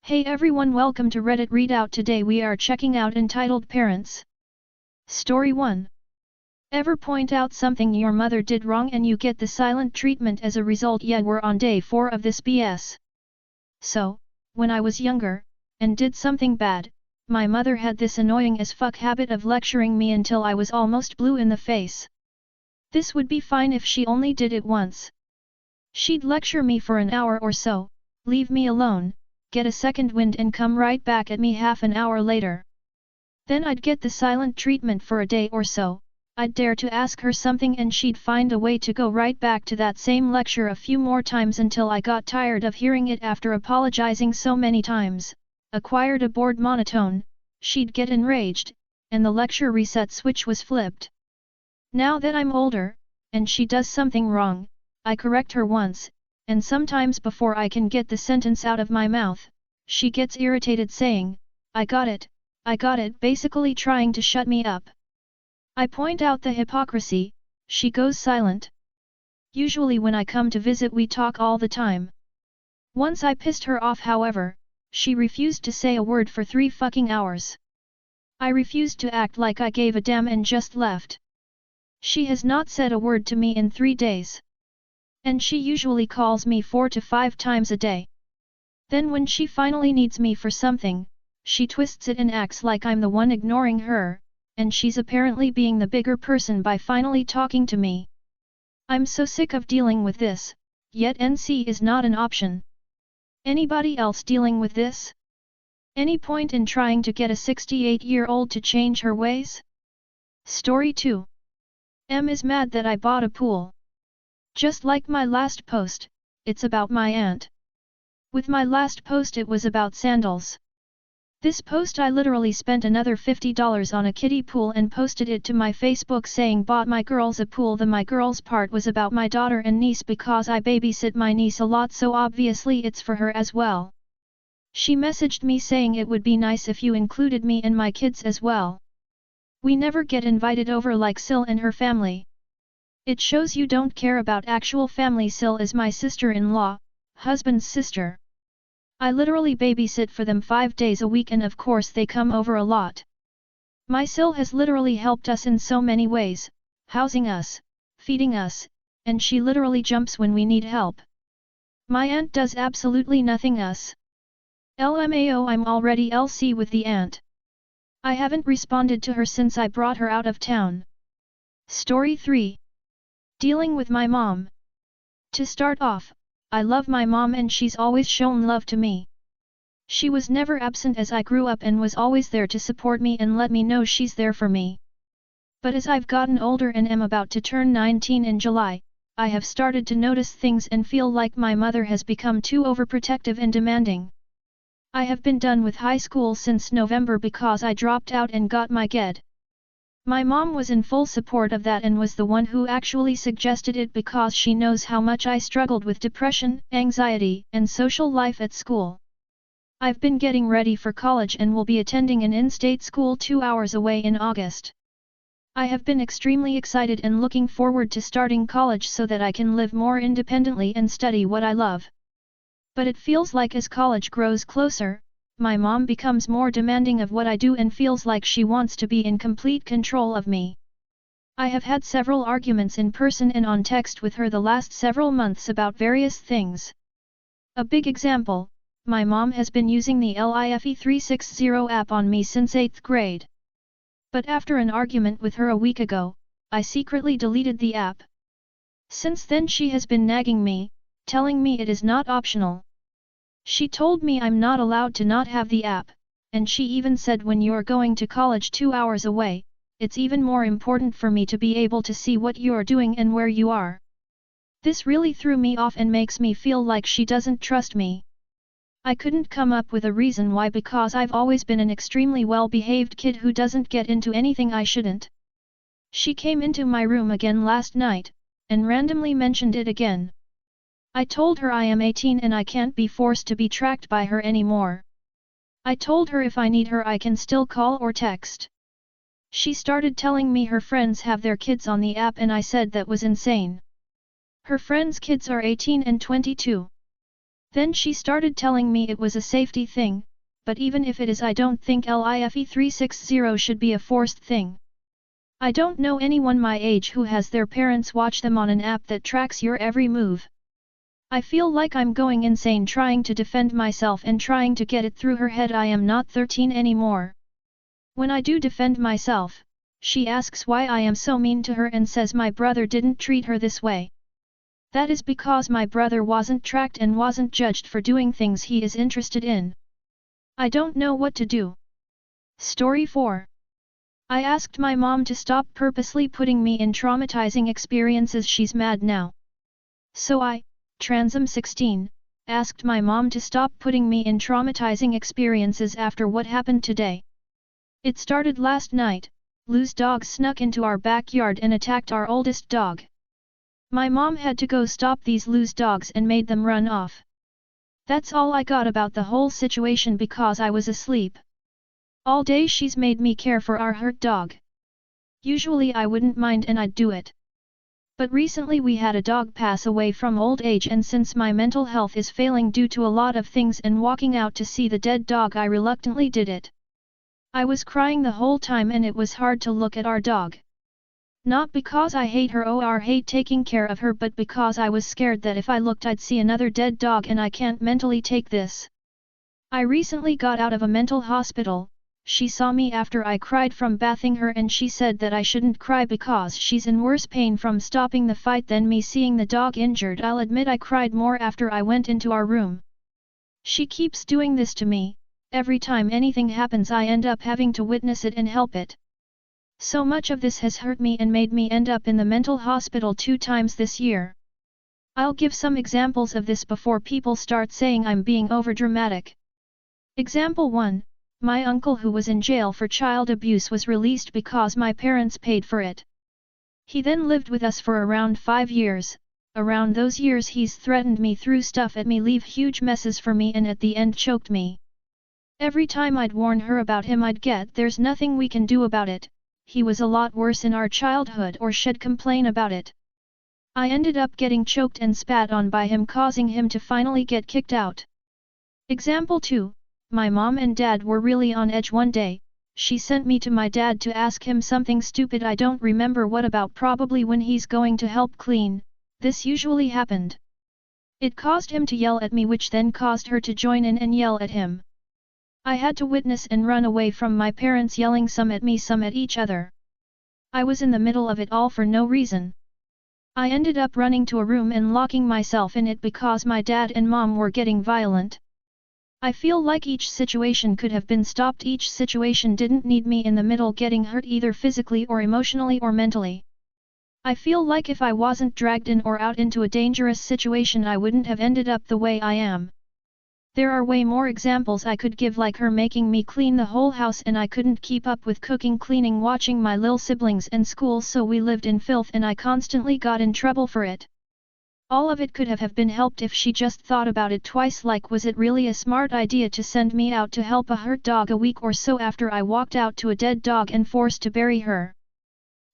Hey everyone, welcome to Reddit Readout. Today we are checking out Entitled Parents. Story 1. Ever point out something your mother did wrong and you get the silent treatment as a result? Yeah, we're on day 4 of this BS. So, when I was younger, and did something bad, my mother had this annoying as fuck habit of lecturing me until I was almost blue in the face. This would be fine if she only did it once. She'd lecture me for an hour or so, leave me alone, get a second wind and come right back at me half an hour later. Then I'd get the silent treatment for a day or so. I'd dare to ask her something and she'd find a way to go right back to that same lecture a few more times until I got tired of hearing it. After apologizing so many times, acquired a bored monotone, she'd get enraged, and the lecture reset switch was flipped. Now that I'm older, and she does something wrong, I correct her once, and sometimes before I can get the sentence out of my mouth, she gets irritated saying, I got it, basically trying to shut me up. I point out the hypocrisy, she goes silent. Usually when I come to visit we talk all the time. Once I pissed her off, however, she refused to say a word for 3 fucking hours. I refused to act like I gave a damn and just left. She has not said a word to me in 3 days. And she usually calls me 4 to 5 times a day. Then when she finally needs me for something, she twists it and acts like I'm the one ignoring her, and she's apparently being the bigger person by finally talking to me. I'm so sick of dealing with this, yet NC is not an option. Anybody else dealing with this? Any point in trying to get a 68-year-old to change her ways? Story 2. M is mad that I bought a pool. Just like my last post, it's about my aunt. With my last post it was about sandals. This post I literally spent another $50 on a kiddie pool and posted it to my Facebook saying bought my girls a pool. The my girls part was about my daughter and niece because I babysit my niece a lot, so obviously it's for her as well. She messaged me saying it would be nice if you included me and my kids as well. We never get invited over like Sil and her family. It shows you don't care about actual family. Sil is my sister-in-law, husband's sister. I literally babysit for them 5 days a week and of course they come over a lot. My Sil has literally helped us in so many ways, housing us, feeding us, and she literally jumps when we need help. My aunt does absolutely nothing us. LMAO, I'm already LC with the aunt. I haven't responded to her since I brought her out of town. Story 3. Dealing with my mom. To start off, I love my mom and she's always shown love to me. She was never absent as I grew up and was always there to support me and let me know she's there for me. But as I've gotten older and am about to turn 19 in July, I have started to notice things and feel like my mother has become too overprotective and demanding. I have been done with high school since November because I dropped out and got my GED. My mom was in full support of that and was the one who actually suggested it because she knows how much I struggled with depression, anxiety, and social life at school. I've been getting ready for college and will be attending an in-state school 2 hours away in August. I have been extremely excited and looking forward to starting college so that I can live more independently and study what I love. But it feels like as college grows closer, my mom becomes more demanding of what I do and feels like she wants to be in complete control of me. I have had several arguments in person and on text with her the last several months about various things. A big example, my mom has been using the LIFE360 app on me since 8th grade. But after an argument with her a week ago, I secretly deleted the app. Since then she has been nagging me, telling me it is not optional. She told me I'm not allowed to not have the app, and she even said when you're going to college 2 hours away, it's even more important for me to be able to see what you're doing and where you are. This really threw me off and makes me feel like she doesn't trust me. I couldn't come up with a reason why because I've always been an extremely well-behaved kid who doesn't get into anything I shouldn't. She came into my room again last night, and randomly mentioned it again. I told her I am 18 and I can't be forced to be tracked by her anymore. I told her if I need her I can still call or text. She started telling me her friends have their kids on the app and I said that was insane. Her friends' kids are 18 and 22. Then she started telling me it was a safety thing, but even if it is, I don't think LIFE360 should be a forced thing. I don't know anyone my age who has their parents watch them on an app that tracks your every move. I feel like I'm going insane trying to defend myself and trying to get it through her head I am not 13 anymore. When I do defend myself, she asks why I am so mean to her and says my brother didn't treat her this way. That is because my brother wasn't tracked and wasn't judged for doing things he is interested in. I don't know what to do. Story 4. I asked my mom to stop purposely putting me in traumatizing experiences. She's mad now. So I, Transam 16, asked my mom to stop putting me in traumatizing experiences after what happened today. It started last night. Lou's dog snuck into our backyard and attacked our oldest dog. My mom had to go stop these Lou's dogs and made them run off. That's all I got about the whole situation because I was asleep. All day she's made me care for our hurt dog. Usually I wouldn't mind and I'd do it. But recently we had a dog pass away from old age, and since my mental health is failing due to a lot of things and walking out to see the dead dog, I reluctantly did it. I was crying the whole time and it was hard to look at our dog. Not because I hate her or hate taking care of her, but because I was scared that if I looked I'd see another dead dog and I can't mentally take this. I recently got out of a mental hospital. She saw me after I cried from bathing her and she said that I shouldn't cry because she's in worse pain from stopping the fight than me seeing the dog injured. I'll admit I cried more after I went into our room. She keeps doing this to me. Every time anything happens I end up having to witness it and help it. So much of this has hurt me and made me end up in the mental hospital 2 times this year. I'll give some examples of this before people start saying I'm being overdramatic. Example 1. My uncle who was in jail for child abuse was released because my parents paid for it. He then lived with us for around 5 years. Around those years he's threatened me, threw stuff at me, leave huge messes for me, and at the end choked me. Every time I'd warn her about him I'd get "there's nothing we can do about it, he was a lot worse in our childhood," or she'd complain about it. I ended up getting choked and spat on by him, causing him to finally get kicked out. Example 2. My mom and dad were really on edge one day. She sent me to my dad to ask him something stupid I don't remember what about, probably when he's going to help clean. This usually happened. It caused him to yell at me, which then caused her to join in and yell at him. I had to witness and run away from my parents yelling, some at me, some at each other. I was in the middle of it all for no reason. I ended up running to a room and locking myself in it because my dad and mom were getting violent. I feel like each situation could have been stopped. Each situation didn't need me in the middle getting hurt either physically or emotionally or mentally. I feel like if I wasn't dragged in or out into a dangerous situation I wouldn't have ended up the way I am. There are way more examples I could give, like her making me clean the whole house and I couldn't keep up with cooking, cleaning, watching my lil siblings and school, so we lived in filth and I constantly got in trouble for it. All of it could have been helped if she just thought about it twice, like was it really a smart idea to send me out to help a hurt dog a week or so after I walked out to a dead dog and forced to bury her?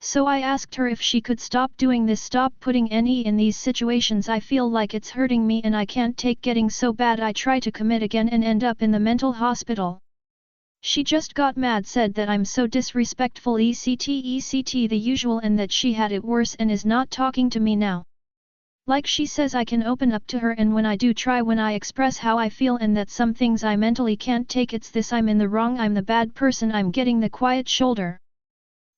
So I asked her if she could stop doing this, stop putting me in these situations. I feel like it's hurting me and I can't take getting so bad I try to commit again and end up in the mental hospital. She just got mad, said that I'm so disrespectful, etc the usual, and that she had it worse and is not talking to me now. Like she says I can open up to her, and when I do try, when I express how I feel and that some things I mentally can't take, it's this: I'm in the wrong, I'm the bad person, I'm getting the quiet shoulder.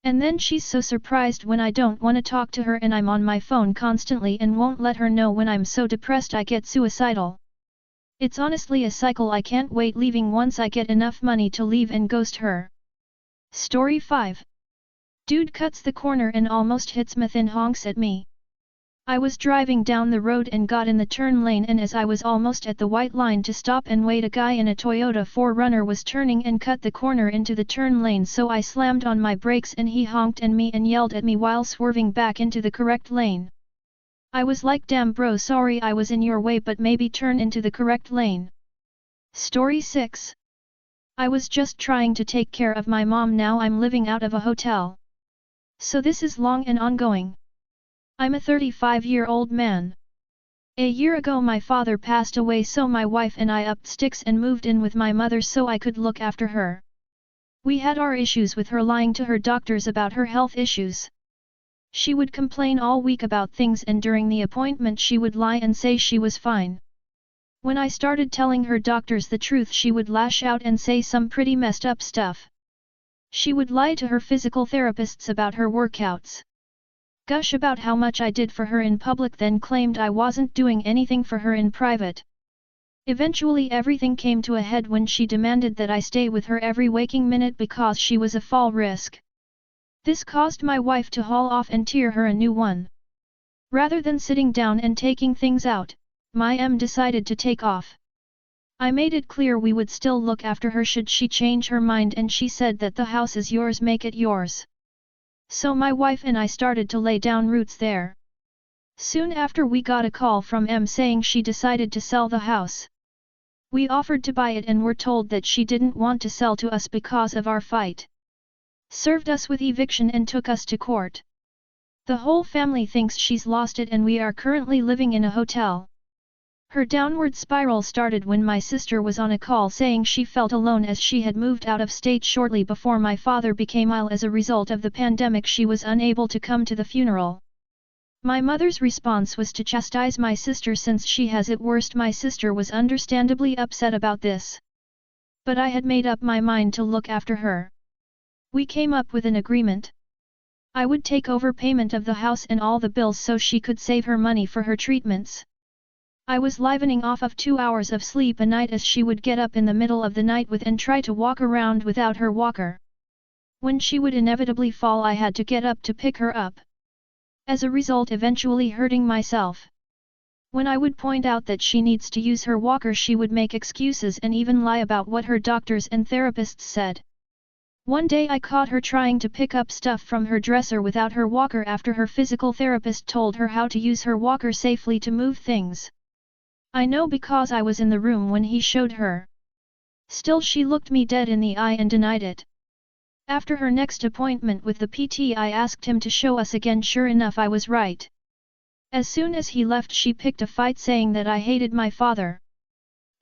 And then she's so surprised when I don't want to talk to her and I'm on my phone constantly and won't let her know when I'm so depressed I get suicidal. It's honestly a cycle I can't wait leaving once I get enough money to leave and ghost her. Story 5. Dude cuts the corner and almost hits me, then honks at me. I was driving down the road and got in the turn lane, and as I was almost at the white line to stop and wait, a guy in a Toyota 4Runner was turning and cut the corner into the turn lane, so I slammed on my brakes and he honked at me and yelled at me while swerving back into the correct lane. I was like, damn bro, sorry I was in your way, but maybe turn into the correct lane. Story 6. I was just trying to take care of my mom, now I'm living out of a hotel. So this is long and ongoing. I'm a 35-year-old man. A year ago my father passed away, so my wife and I upped sticks and moved in with my mother so I could look after her. We had our issues with her lying to her doctors about her health issues. She would complain all week about things, and during the appointment she would lie and say she was fine. When I started telling her doctors the truth, she would lash out and say some pretty messed up stuff. She would lie to her physical therapists about her workouts. Gush about how much I did for her in public, then claimed I wasn't doing anything for her in private. Eventually everything came to a head when she demanded that I stay with her every waking minute because she was a fall risk. This caused my wife to haul off and tear her a new one. Rather than sitting down and taking things out, my M decided to take off. I made it clear we would still look after her should she change her mind, and she said that the house is yours, make it yours. So my wife and I started to lay down roots there. Soon after we got a call from M saying she decided to sell the house. We offered to buy it and were told that she didn't want to sell to us because of our fight. Served us with eviction and took us to court. The whole family thinks she's lost it, and we are currently living in a hotel. Her downward spiral started when my sister was on a call saying she felt alone as she had moved out of state shortly before my father became ill as a result of the pandemic. She was unable to come to the funeral. My mother's response was to chastise my sister since she has it worst. My sister was understandably upset about this. But I had made up my mind to look after her. We came up with an agreement. I would take over payment of the house and all the bills so she could save her money for her treatments. I was livening off of 2 hours of sleep a night as she would get up in the middle of the night with and try to walk around without her walker. When she would inevitably fall, I had to get up to pick her up. As a result, eventually hurting myself. When I would point out that she needs to use her walker, she would make excuses and even lie about what her doctors and therapists said. One day I caught her trying to pick up stuff from her dresser without her walker after her physical therapist told her how to use her walker safely to move things. I know because I was in the room when he showed her. Still, she looked me dead in the eye and denied it. After her next appointment with the PT, I asked him to show us again. Sure enough, I was right. As soon as he left, she picked a fight saying that I hated my father.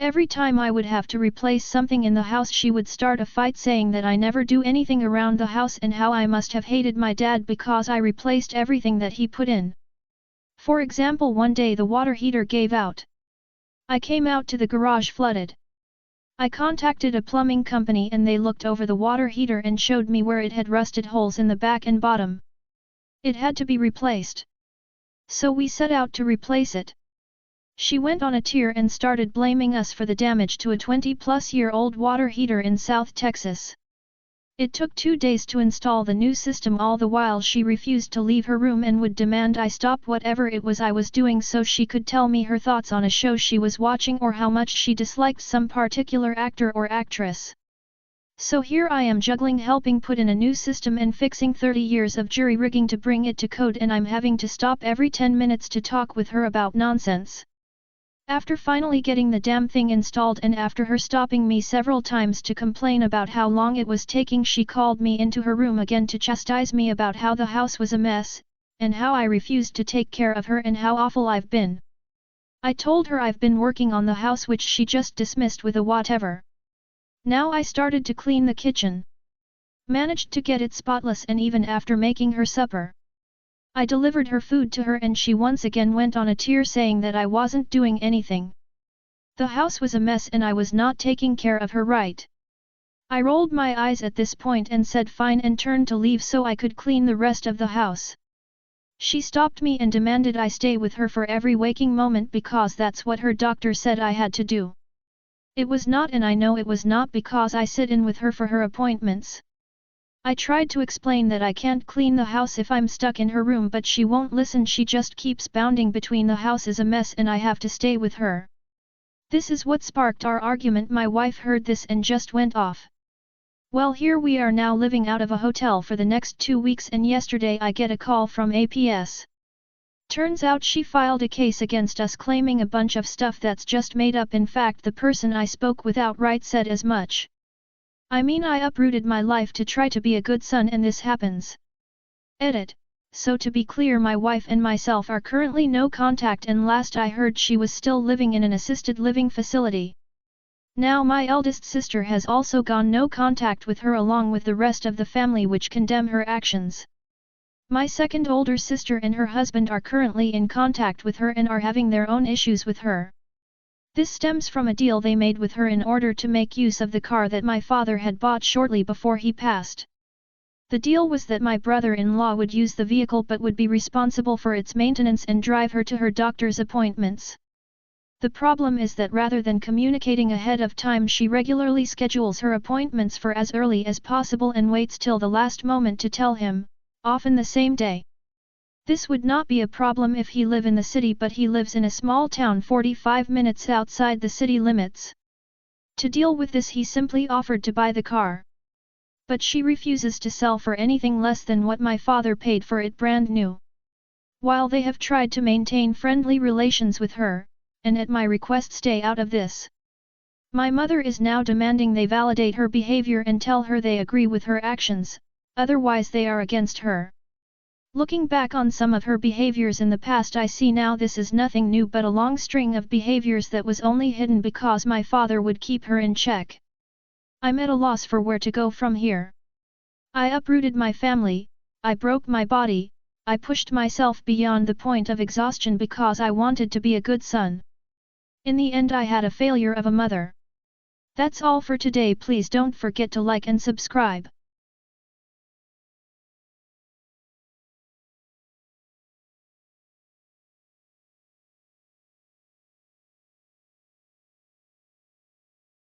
Every time I would have to replace something in the house, she would start a fight saying that I never do anything around the house and how I must have hated my dad because I replaced everything that he put in. For example, one day the water heater gave out. I came out to the garage flooded. I contacted a plumbing company and they looked over the water heater and showed me where it had rusted holes in the back and bottom. It had to be replaced. So we set out to replace it. She went on a tear and started blaming us for the damage to a 20-plus-year-old water heater in South Texas. It took 2 days to install the new system. All the while she refused to leave her room and would demand I stop whatever it was I was doing so she could tell me her thoughts on a show she was watching or how much she disliked some particular actor or actress. So here I am juggling helping put in a new system and fixing 30 years of jury rigging to bring it to code, and I'm having to stop every 10 minutes to talk with her about nonsense. After finally getting the damn thing installed and after her stopping me several times to complain about how long it was taking, she called me into her room again to chastise me about how the house was a mess, and how I refused to take care of her and how awful I've been. I told her I've been working on the house, which she just dismissed with a whatever. Now I started to clean the kitchen. Managed to get it spotless, and even after making her supper, I delivered her food to her and she once again went on a tear saying that I wasn't doing anything. The house was a mess and I was not taking care of her right. I rolled my eyes at this point and said fine and turned to leave so I could clean the rest of the house. She stopped me and demanded I stay with her for every waking moment because that's what her doctor said I had to do. It was not, and I know it was not, because I sit in with her for her appointments. I tried to explain that I can't clean the house if I'm stuck in her room, but she won't listen. She just keeps bounding between the house is a mess and I have to stay with her. This is what sparked our argument. My wife heard this and just went off. Well, here we are now living out of a hotel for the next 2 weeks, and yesterday I get a call from APS. Turns out she filed a case against us claiming a bunch of stuff that's just made up. In fact, the person I spoke with outright said as much. I mean, I uprooted my life to try to be a good son and this happens. Edit. So to be clear, my wife and myself are currently no contact, and last I heard she was still living in an assisted living facility. Now my eldest sister has also gone no contact with her along with the rest of the family, which condemn her actions. My second older sister and her husband are currently in contact with her and are having their own issues with her. This stems from a deal they made with her in order to make use of the car that my father had bought shortly before he passed. The deal was that my brother-in-law would use the vehicle but would be responsible for its maintenance and drive her to her doctor's appointments. The problem is that rather than communicating ahead of time, she regularly schedules her appointments for as early as possible and waits till the last moment to tell him, often the same day. This would not be a problem if he live in the city, but he lives in a small town 45 minutes outside the city limits. To deal with this, he simply offered to buy the car. But she refuses to sell for anything less than what my father paid for it brand new. While they have tried to maintain friendly relations with her, and at my request stay out of this, my mother is now demanding they validate her behavior and tell her they agree with her actions, otherwise they are against her. Looking back on some of her behaviors in the past, I see now this is nothing new but a long string of behaviors that was only hidden because my father would keep her in check. I'm at a loss for where to go from here. I uprooted my family, I broke my body, I pushed myself beyond the point of exhaustion because I wanted to be a good son. In the end, I had a failure of a mother. That's all for today. Please don't forget to like and subscribe.